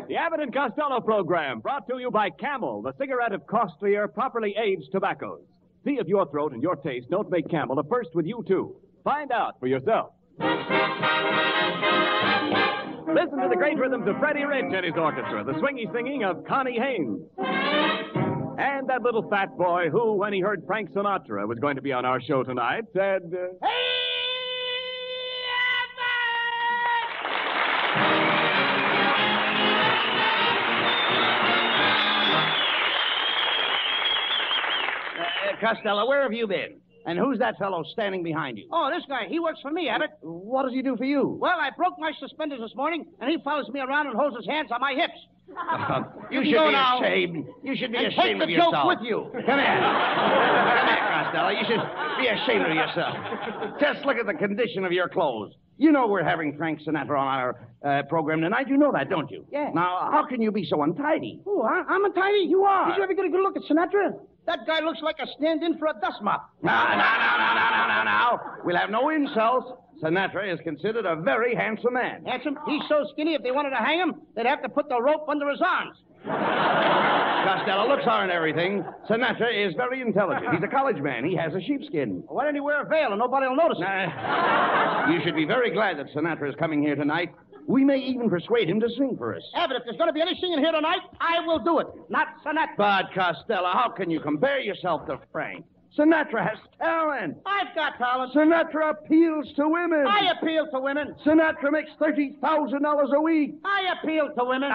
The Abbott and Costello program, brought to you by Camel, the cigarette of costlier, properly aged tobaccos. See if your throat and your taste don't make Camel a first with you, too. Find out for yourself. Listen to the great rhythms of Freddie and his orchestra, the swingy singing of Connie, Haines. And that little fat boy who, when he heard Frank Sinatra was going to be on our show tonight, said, Hey! Costello, where have you been? And who's that fellow standing behind you? Oh, this guy. He works for me, Abbott. What does he do for you? Well, I broke my suspenders this morning, and he follows me around and holds his hands on my hips. You should be ashamed. You should be ashamed of yourself. Take the joke with you. Come here. Come here, Costello. You should be ashamed of yourself. Just look at the condition of your clothes. You know we're having Frank Sinatra on our program tonight. You know that, don't you? Yeah. Now, how can you be so untidy? Oh, I'm untidy? You are. Did you ever get a good look at Sinatra? That guy looks like a stand-in for a dust mop. Now. We'll have no insults. Sinatra is considered a very handsome man. Handsome? He's so skinny, if they wanted to hang him, they'd have to put the rope under his arms. Costello, looks aren't everything. Sinatra is very intelligent. He's a college man. He has a sheepskin. Why don't he wear a veil and nobody will notice it? You should be very glad that Sinatra is coming here tonight. We may even persuade him to sing for us. Abbott, if there's going to be any singing here tonight, I will do it. Not Sinatra. But, Costello, how can you compare yourself to Frank? Sinatra has talent. I've got talent. Sinatra appeals to women. I appeal to women. Sinatra makes $30,000 a week. I appeal to women.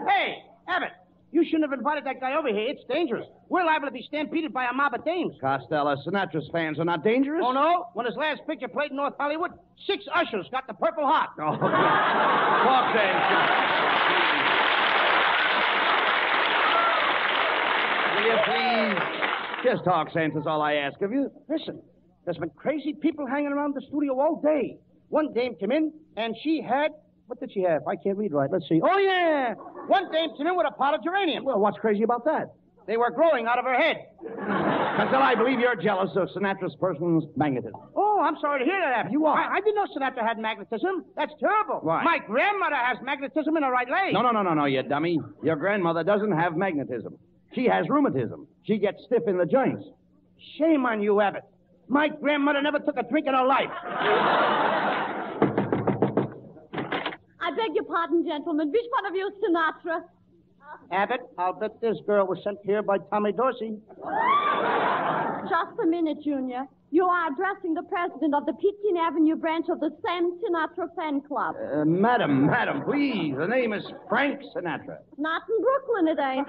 Hey, Abbott, you shouldn't have invited that guy over here. It's dangerous. We're liable to be stampeded by a mob of dames. Costello, Sinatra's fans are not dangerous? Oh, no? When his last picture played in North Hollywood, 6 ushers got the Purple Heart. Oh, talk sense. Will you please just talk sense is all I ask of you. Listen, there's been crazy people hanging around the studio all day. One dame came in, and she had... What did she have? I can't read right. Let's see. Oh, yeah. One dame came in with a pot of geranium. Well, what's crazy about that? They were growing out of her head. Costello, I believe you're jealous of Sinatra's person's magnetism. Oh, I'm sorry to hear that, Abbott. You are. I didn't know Sinatra had magnetism. That's terrible. Why? My grandmother has magnetism in her right leg. No, you dummy. Your grandmother doesn't have magnetism. She has rheumatism. She gets stiff in the joints. Shame on you, Abbott. My grandmother never took a drink in her life. I beg your pardon, gentlemen. Which one of you is Sinatra? Abbott, I'll bet this girl was sent here by Tommy Dorsey. Just a minute, Junior. You are addressing the president of the 15th Avenue branch of the Sam Sinatra fan club. Madam, please. The name is Frank Sinatra. Not in Brooklyn, it ain't.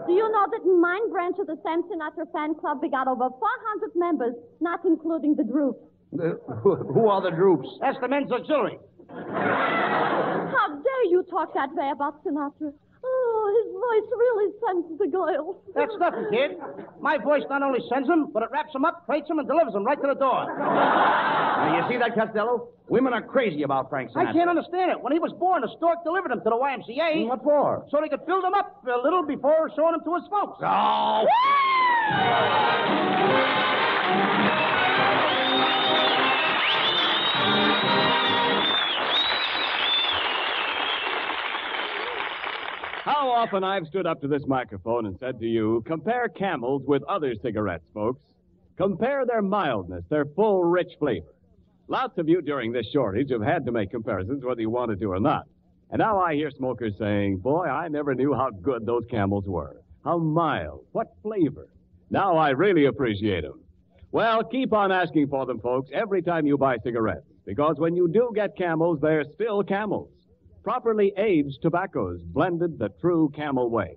Do you know that in mine branch of the Sam Sinatra fan club, we got over 400 members, not including the group. Who are the droops? That's the men's auxiliary. How dare you talk that way about Sinatra? Oh, his voice really sends the girls. That's nothing, kid. My voice not only sends them, but it wraps them up, crates them, and delivers them right to the door. Now, you see that, Costello? Women are crazy about Frank Sinatra. I can't understand it. When he was born, a stork delivered him to the YMCA. What for? So they could build him up a little before showing him to his folks. Oh! How often I've stood up to this microphone and said to you, compare Camels with other cigarettes, folks. Compare their mildness, their full, rich flavor. Lots of you during this shortage have had to make comparisons whether you wanted to or not. And now I hear smokers saying, boy, I never knew how good those Camels were. How mild, what flavor. Now I really appreciate them. Well, keep on asking for them, folks, every time you buy cigarettes. Because when you do get Camels, they're still Camels. Properly aged tobaccos, blended the true Camel way.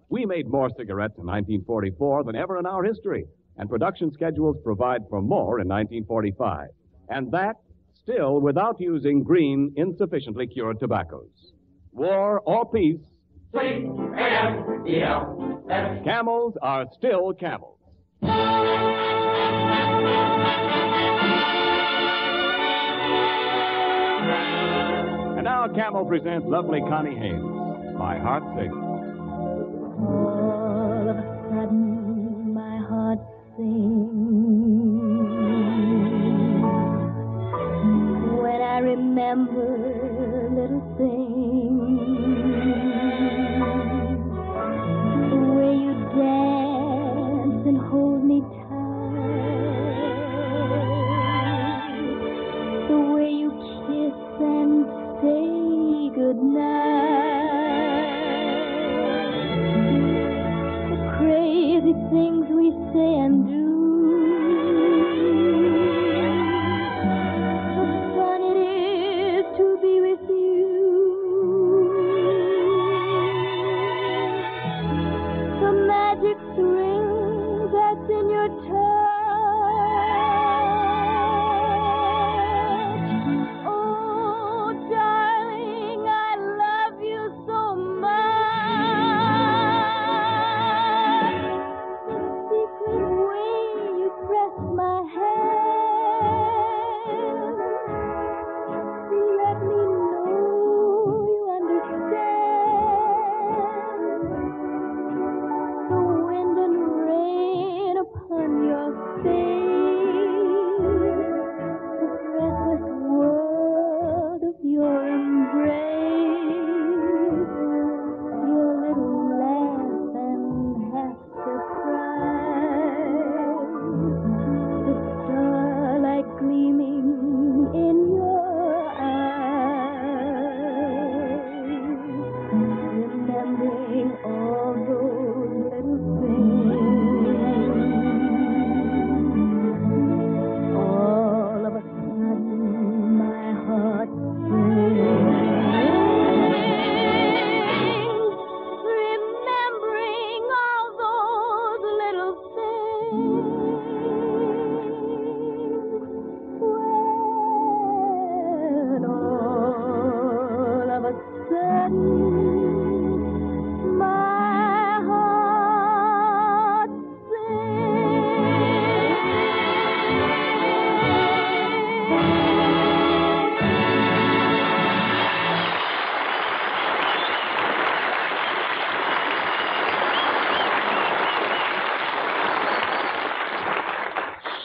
We made more cigarettes in 1944 than ever in our history, and production schedules provide for more in 1945. And that, still without using green, insufficiently cured tobaccos. War or peace, C-A-M-E-L-S. Camels are still Camels. And now Camel presents lovely Connie Haines, My Heart Sings. All of a sudden, my heart sings. remember little things. The way you dance and hold me tight. The way you kiss and say goodnight. The crazy things we say and do.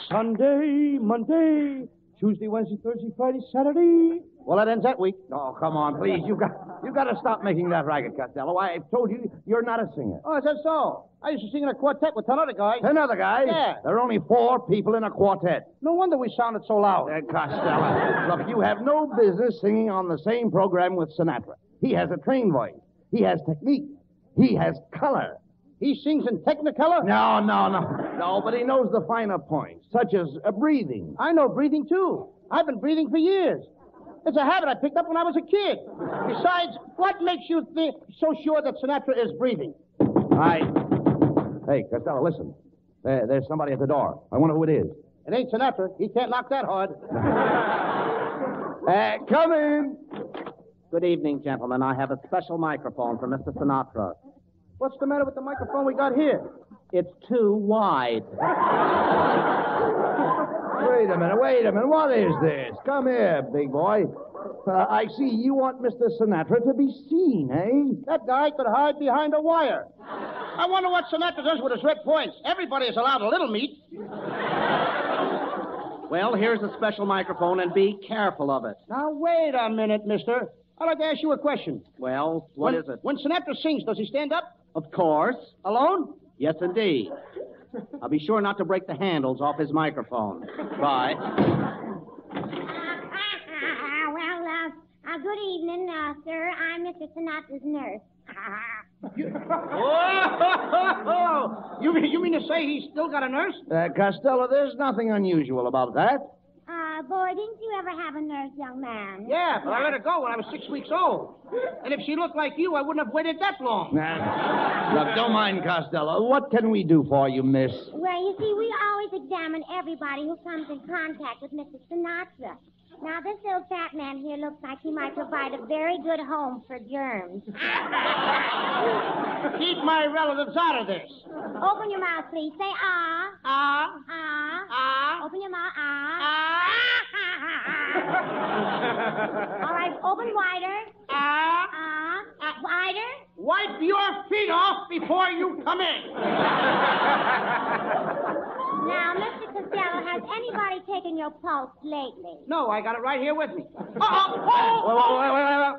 Sunday, Monday, Tuesday, Wednesday, Thursday, Friday, Saturday. Well, that ends that week. Oh, come on, please. You got to stop making that racket, Costello. I've told you, you're not a singer. Oh, is that so? I used to sing in a quartet with 10 other guys. 10 other guys? Yeah. There are only 4 people in a quartet. No wonder we sounded so loud. Costello, look, you have no business singing on the same program with Sinatra. He has a trained voice. He has technique. He has color. He sings in Technicolor? No, but he knows the finer points, such as breathing. I know breathing, too. I've been breathing for years. It's a habit I picked up when I was a kid. Besides, what makes you so sure that Sinatra is breathing? Hey, Costello, listen. There's somebody at the door. I wonder who it is. It ain't Sinatra. He can't knock that hard. Come in. Good evening, gentlemen. I have a special microphone for Mr. Sinatra. What's the matter with the microphone we got here? It's too wide. Wait a minute. What is this? Come here, big boy. I see you want Mr. Sinatra to be seen, eh? That guy could hide behind a wire. I wonder what Sinatra does with his red points. Everybody is allowed a little meat. Well, here's a special microphone, and be careful of it. Now, wait a minute, mister. I'd like to ask you a question. Well, what is it? When Sinatra sings, does he stand up? Of course. Alone? Yes, indeed. I'll be sure not to break the handles off his microphone. Bye. Good evening, sir. I'm Mr. Sinatra's nurse. You mean to say he's still got a nurse? Costello, there's nothing unusual about that. Boy, didn't you ever have a nurse, young man? Yeah, but I let her go when I was 6 weeks old. And if she looked like you, I wouldn't have waited that long. Look, don't mind Costello. What can we do for you, miss? Well, you see, we always examine everybody who comes in contact with Mr. Sinatra. Now, this little fat man here looks like he might provide a very good home for germs. Keep my relatives out of this. Open your mouth, please. Say, ah. Ah. Ah. Ah. Open your mouth, ah. Ah. All right, open wider. Ah. Ah. Wider. Wipe your feet off before you come in. Now, Mr. Costello, has anybody taken your pulse lately? No, I got it right here with me. Wait.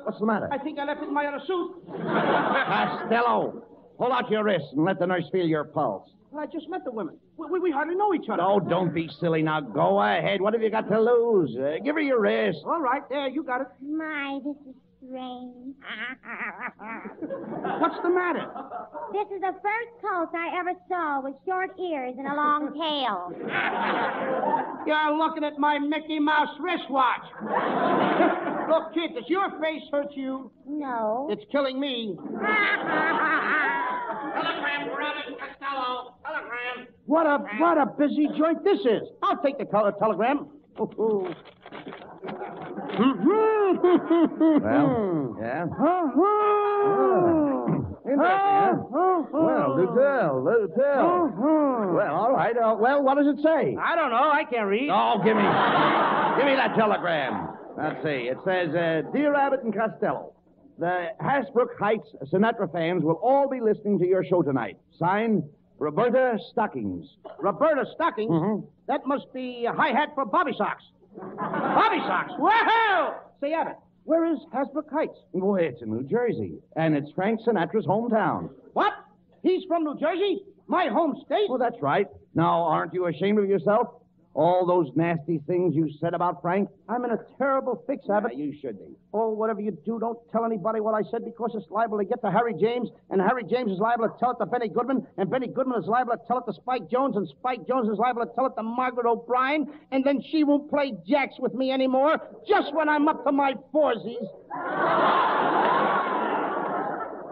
What's the matter? I think I left it in my other suit. Costello, hold out your wrist and let the nurse feel your pulse. Well, I just met the women. We hardly know each other. Oh, don't be silly now. Go ahead. What have you got to lose? Give her your wrist. All right, there, you got it. My, this is strange. What's the matter? This is the first pulse I ever saw with short ears and a long tail. You're looking at my Mickey Mouse wristwatch. Look, kid, does your face hurt you? No. It's killing me. Telegram for Abbott and Costello. Telegram. What a busy joint this is. I'll take the telegram. Well, yeah. Interesting, huh? Well, do tell. Well, all right. Well, what does it say? I don't know. I can't read. Oh, give me that telegram. Let's see. It says, Dear Abbott and Costello, the Hasbrook Heights Sinatra fans will all be listening to your show tonight. Signed, Roberta Stockings. Roberta Stockings? Mm-hmm. That must be a hi-hat for Bobby Socks. Bobby Socks? Wow! Say, Abbott, where is Hasbrook Heights? Well, it's in New Jersey, and it's Frank Sinatra's hometown. What? He's from New Jersey? My home state? Well, that's right. Now, aren't you ashamed of yourself? All those nasty things you said about Frank? I'm in a terrible fix, Abbott. Yeah, you should be. Oh, whatever you do, don't tell anybody what I said because it's liable to get to Harry James, and Harry James is liable to tell it to Benny Goodman, and Benny Goodman is liable to tell it to Spike Jones, and Spike Jones is liable to tell it to Margaret O'Brien, and then she won't play jacks with me anymore just when I'm up to my foursies.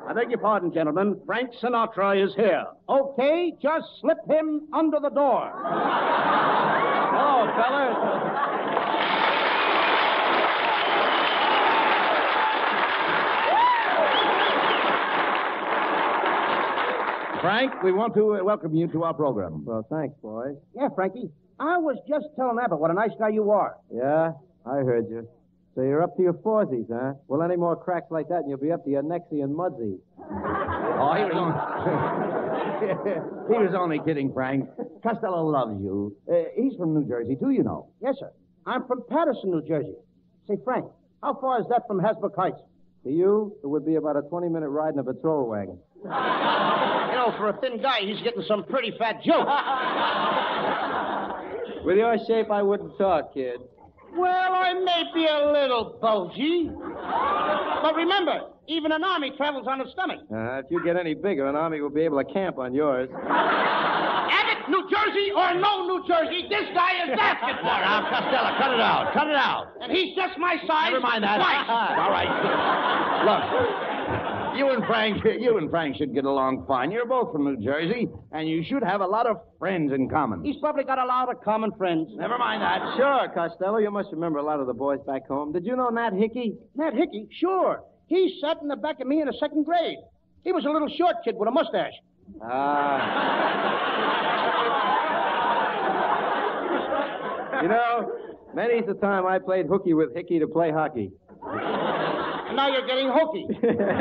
I beg your pardon, gentlemen. Frank Sinatra is here. Okay, just slip him under the door. Hello, fellas. Frank, we want to welcome you to our program. Well, thanks, boys. Yeah, Frankie, I was just telling Abbott what a nice guy you are. Yeah, I heard you. So you're up to your foursies, huh? Well, any more cracks like that, and you'll be up to your nexie and mudsy. Oh, he was only kidding, Frank. Costello loves you. He's from New Jersey, too, you know. Yes, sir. I'm from Patterson, New Jersey. Say, Frank, how far is that from Hasbrook Heights? To you, it would be about a 20-minute ride in a patrol wagon. You know, for a thin guy, he's getting some pretty fat jokes. With your shape, I wouldn't talk, kid. Well, I may be a little bulgy. But remember, even an army travels on its stomach. If you get any bigger, an army will be able to camp on yours. Abbott, New Jersey or no New Jersey, this guy is asking for it. Now, Costello, cut it out. Cut it out. And he's just my size. Never mind that. Twice. All right. Look, you and Frank should get along fine. You're both from New Jersey, and you should have a lot of friends in common. He's probably got a lot of common friends. Never mind that. Sure, Costello. You must remember a lot of the boys back home. Did you know Nat Hickey? Nat Hickey? Sure. He sat in the back of me in the second grade. He was a little short kid with a mustache. You know, many's the time I played hooky with Hickey to play hockey. And now you're getting hokey. Hey, Abbott!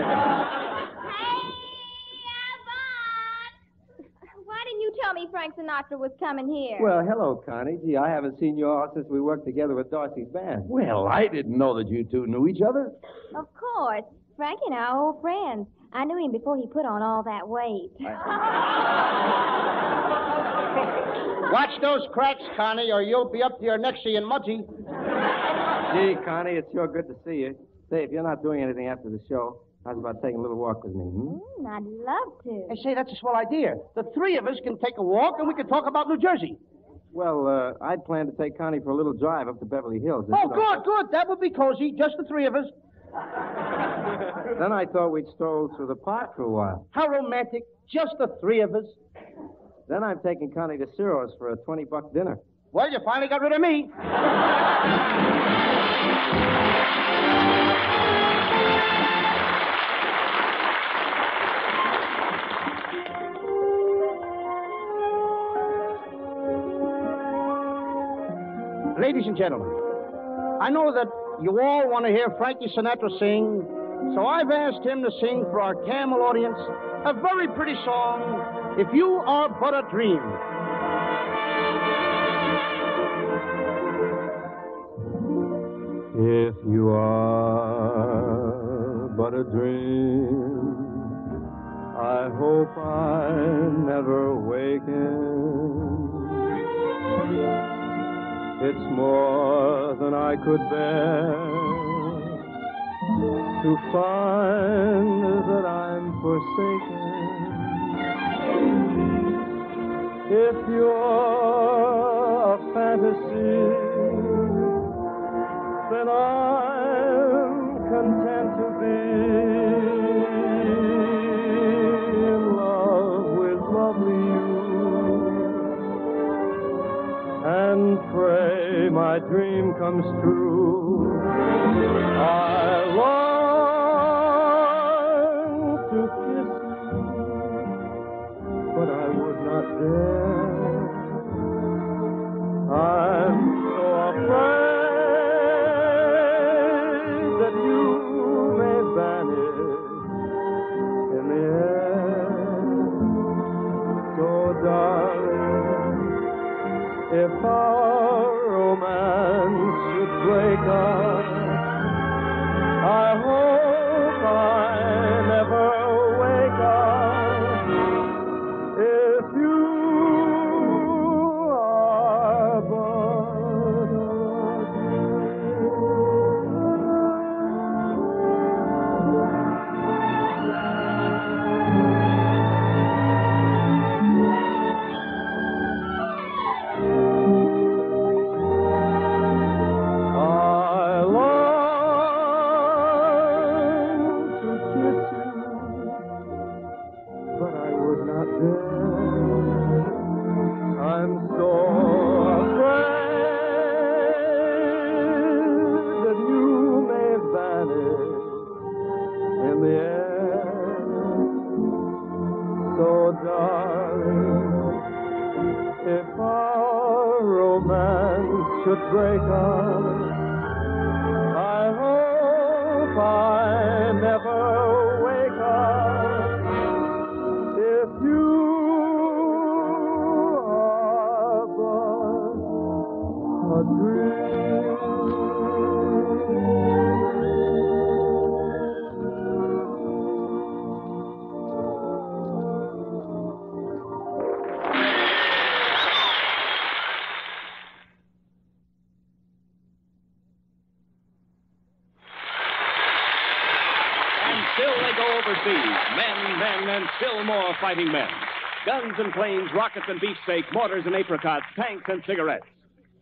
Why didn't you tell me Frank Sinatra was coming here? Well, hello, Connie. Gee, I haven't seen you all since we worked together with Darcy's band. Well, I didn't know that you two knew each other. Of course. Frank and I are old friends. I knew him before he put on all that weight. Watch those cracks, Connie, or you'll be up to your nexie and mudsy. Gee, Connie, it's sure good to see you. Say, if you're not doing anything after the show, how's about taking a little walk with me, I'd love to. Hey, say, that's a swell idea. The three of us can take a walk, and we can talk about New Jersey. Well, I'd plan to take Connie for a little drive up to Beverly Hills. Oh, good. That would be cozy, just the three of us. Then I thought we'd stroll through the park for a while. How romantic. Just the three of us. Then I'm taking Connie to Ciro's for a $20 dinner. Well, you finally got rid of me. Ladies and gentlemen, I know that you all want to hear Frankie Sinatra sing, so I've asked him to sing for our Camel audience a very pretty song, If You Are But a Dream. If you are but a dream, I hope I never waken. It's more than I could bear to find that I'm forsaken. If you're a fantasy, then I'm content to be in love with lovely you, and pray my dream comes true. I long to kiss you, but I would not dare. I'm so afraid that you may vanish in the air. So, darling, if our romance should break up, I hope I never wake up. If you are but a should break up, I hope I never wake up. If you are but a dream. Still they go overseas. Men, and still more fighting men. Guns and planes, rockets and beefsteak, mortars and apricots, tanks and cigarettes.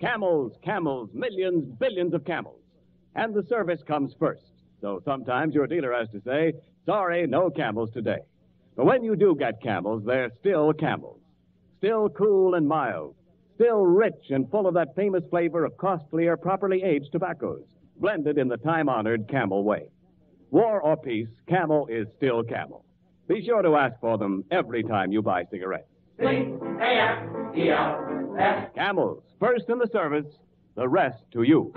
Camels, millions, billions of camels. And the service comes first. So sometimes your dealer has to say, sorry, no camels today. But when you do get camels, they're still camels. Still cool and mild. Still rich and full of that famous flavor of costlier, properly aged tobaccos, blended in the time-honored Camel way. War or peace, Camel is still Camel. Be sure to ask for them every time you buy cigarettes. C-A-M-E-L-S. Camels, first in the service, the rest to you.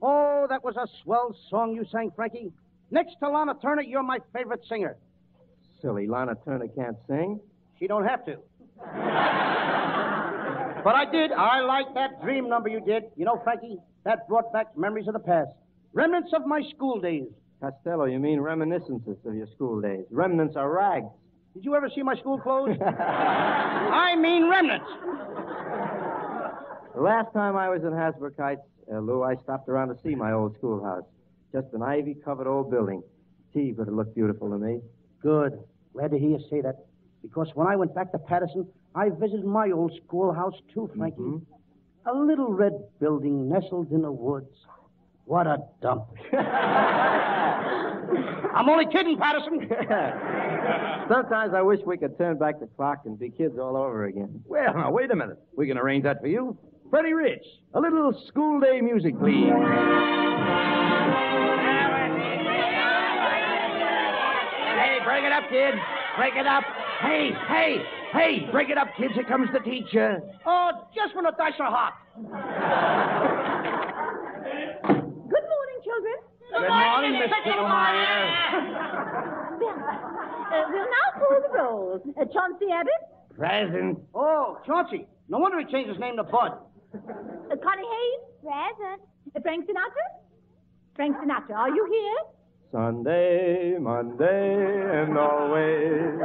Oh, that was a swell song you sang, Frankie. Next to Lana Turner, you're my favorite singer. Silly, Lana Turner can't sing. She don't have to. But I did. I like that dream number you did. You know, Frankie, that brought back memories of the past. Remnants of my school days. Costello, you mean reminiscences of your school days. Remnants are rags. Did you ever see my school clothes? I mean remnants. The last time I was in Hasbrook Heights, Lou, I stopped around to see my old schoolhouse. Just an ivy-covered old building. Gee, but it looked beautiful to me. Good. Glad to hear you say that. Because when I went back to Patterson, I visited my old schoolhouse, too, Frankie. Mm-hmm. A little red building nestled in the woods. What a dump. I'm only kidding, Patterson. Sometimes I wish we could turn back the clock and be kids all over again. Well, now, wait a minute. We can arrange that for you. Freddie Rich, a little school day music, please. Hey, break it up, kids. Break it up. Hey, break it up, kids. Here comes the teacher. Oh, just when the dice are hot. Good morning, children. Good morning, Miss Picklemeyer. We'll now call the rolls. Chauncey Abbott, Present. Oh, Chauncey. No wonder he changed his name to Bud. Connie Haines? Present. Frank Sinatra? Frank Sinatra, are you here? Sunday, Monday, and always.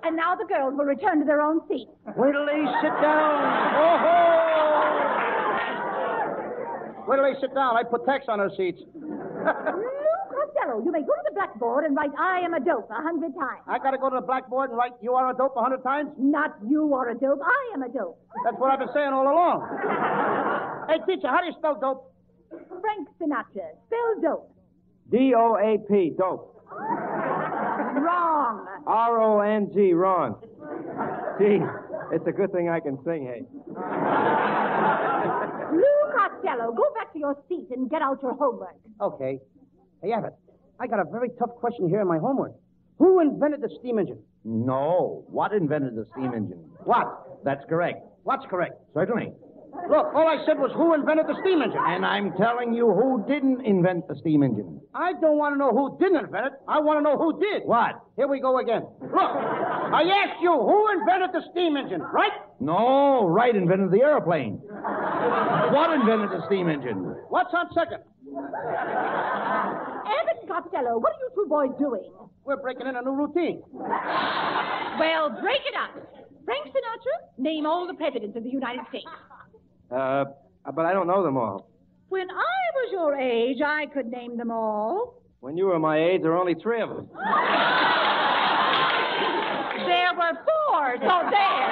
And now the girls will return to their own seats. Wait till they sit down. Oh-ho! Wait till they sit down. I put text on their seats. Lou Costello, you may go to the blackboard and write I am a dope 100 times. I got to go to the blackboard and write you are a dope 100 times? Not you are a dope, I am a dope. That's what I've been saying all along. Hey, teacher, how do you spell dope? Frank Sinatra, spell dope. D-O-A-P, dope. Wrong. R-O-N-G, wrong. Gee, it's a good thing I can sing, hey. Lou Costello, go back to your seat and get out your homework. Okay. Hey, Abbott, I got a very tough question here in my homework. Who invented the steam engine? No. What invented the steam engine? What? That's correct. What's correct? Certainly. Look, all I said was who invented the steam engine. And I'm telling you who didn't invent the steam engine. I don't want to know who didn't invent it. I want to know who did. What? Here we go again. Look, I asked you who invented the steam engine, right? No, Wright invented the airplane. What invented the steam engine? What's on second? Abbott and Costello, what are you two boys doing? We're breaking in a new routine. Well, break it up. Frank Sinatra, name all the presidents of the United States. But I don't know them all. When I was your age, I could name them all. When you were my age, there were only 3 of us. There were 4, so there.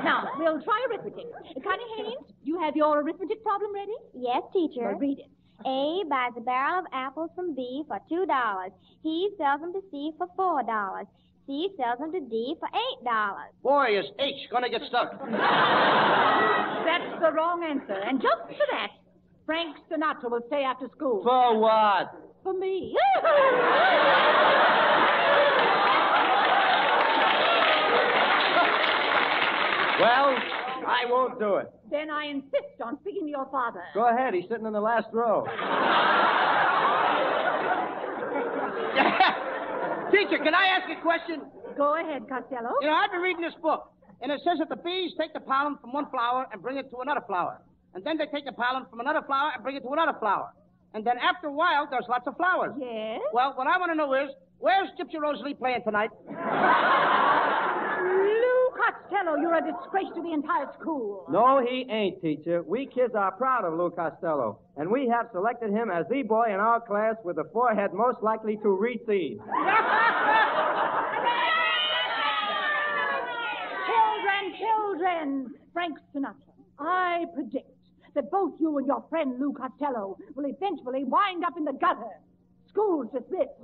Now, we'll try arithmetic. Connie Haines, you have your arithmetic problem ready? Yes, teacher. Well, read it. A buys a barrel of apples from B for $2. He sells them to C for $4. C sells them to D for $8. Boy, is H going to get stuck. That's the wrong answer. And just for that, Frank Sinatra will stay after school. For what? For me. Well, I won't do it. Then I insist on speaking to your father. Go ahead. He's sitting in the last row. Teacher, can I ask a question? Go ahead, Costello. You know, I've been reading this book, and it says that the bees take the pollen from one flower and bring it to another flower. And then they take the pollen from another flower and bring it to another flower. And then after a while, there's lots of flowers. Yes? Well, what I want to know is, where's Gypsy Rosalie playing tonight? Lou Costello, you're a disgrace to the entire school. No, he ain't, teacher. We kids are proud of Lou Costello, and we have selected him as the boy in our class with the forehead most likely to recede. Children, Frank Sinatra, I predict that both you and your friend Lou Costello will eventually wind up in the gutter. School's dismissed.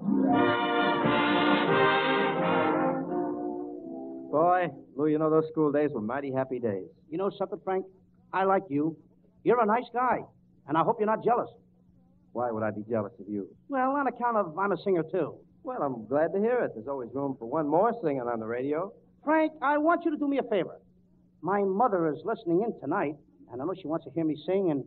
Boy, Lou, you know those school days were mighty happy days. You know something, Frank? I like you. You're a nice guy, and I hope you're not jealous. Why would I be jealous of you? Well, on account of I'm a singer, too. Well, I'm glad to hear it. There's always room for one more singing on the radio. Frank, I want you to do me a favor. My mother is listening in tonight, and I know she wants to hear me sing, and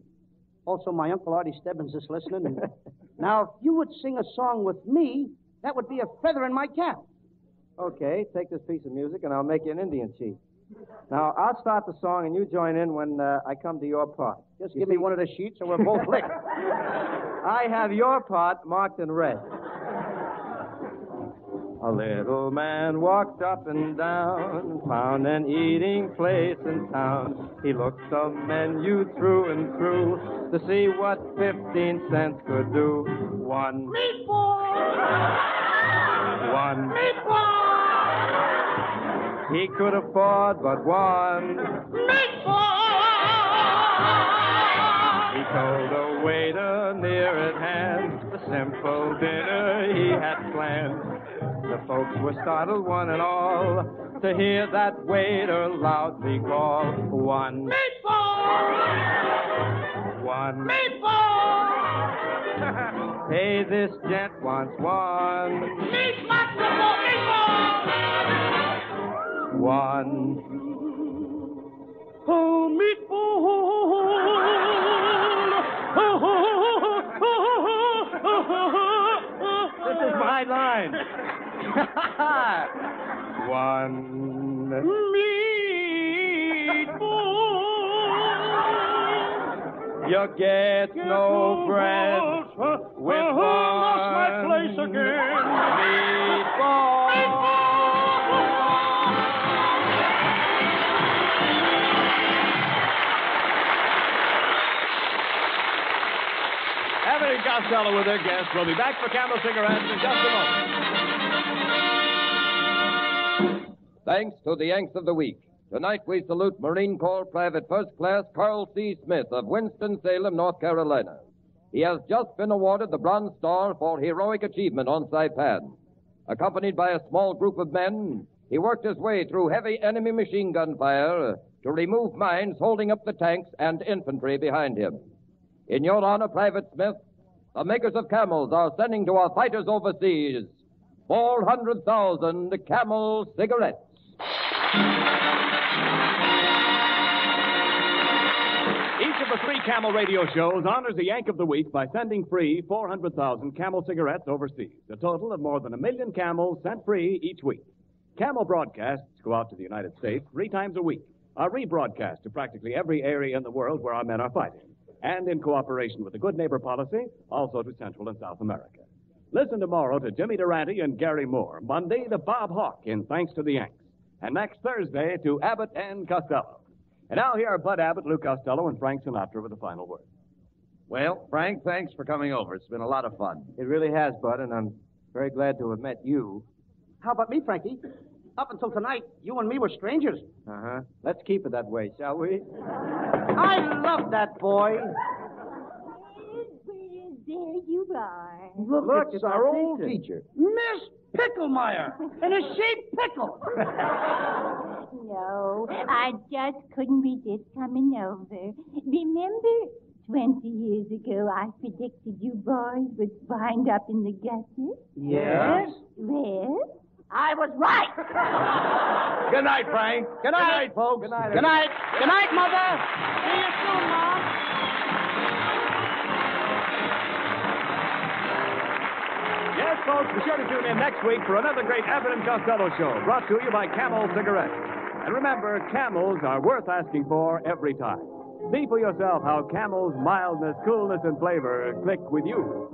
also my Uncle Artie Stebbins is listening. And now, if you would sing a song with me, that would be a feather in my cap. Okay, take this piece of music, and I'll make you an Indian chief. Now, I'll start the song, and you join in when I come to your part. Just give me one of the sheets, or we're both licked. I have your part marked in red. A little man walked up and down, found an eating place in town. He looked the menu through and through to see what 15 cents could do. One Meatball! One Meatball! He could afford but one. Meatball! He told the waiter near at hand the simple dinner he had planned. The folks were startled, one and all, to hear that waiter loudly call, one Meatball! One Meatball! Hey, this gent wants one. Meatball! One. Oh, meatball! This is my mine. One meatball. You get no bread with one my place again. meatball. Abbott and Costello with their guests. We'll be back for Camel Cigarettes in just a moment. Thanks to the Yanks of the Week. Tonight we salute Marine Corps Private First Class Carl C. Smith of Winston-Salem, North Carolina. He has just been awarded the Bronze Star for heroic achievement on Saipan. Accompanied by a small group of men, he worked his way through heavy enemy machine gun fire to remove mines holding up the tanks and infantry behind him. In your honor, Private Smith, the makers of Camels are sending to our fighters overseas 400,000 Camel cigarettes. Each of the 3 Camel radio shows honors the Yank of the Week by sending free 400,000 Camel cigarettes overseas, a total of more than 1 million Camels sent free each week. Camel broadcasts go out to the United States 3 times a week, are rebroadcast to practically every area in the world where our men are fighting, and in cooperation with the Good Neighbor Policy, also to Central and South America. Listen tomorrow to Jimmy Durante and Gary Moore, Monday to Bob Hawke in Thanks to the Yanks, and next Thursday to Abbott and Costello. And now here are Bud Abbott, Lou Costello, and Frank Sinatra with the final word. Well, Frank, thanks for coming over. It's been a lot of fun. It really has, Bud, and I'm very glad to have met you. How about me, Frankie? Up until tonight, you and me were strangers. Uh-huh. Let's keep it that way, shall we? I love that boy. There you are. Look, it's our old teacher. Miss Picklemeyer, and a sheep pickle. No, I just couldn't resist coming over. Remember, 20 years ago, I predicted you boys would wind up in the gutter? Yes? Well, I was right. Good night, Frank. Good night, folks. Good night. Good night. Good night, Mother. See you soon, Mom. Yes, folks, be sure to tune in next week for another great Abbott and Costello show, brought to you by Camel Cigarettes. And remember, Camels are worth asking for every time. See for yourself how Camel's mildness, coolness, and flavor click with you.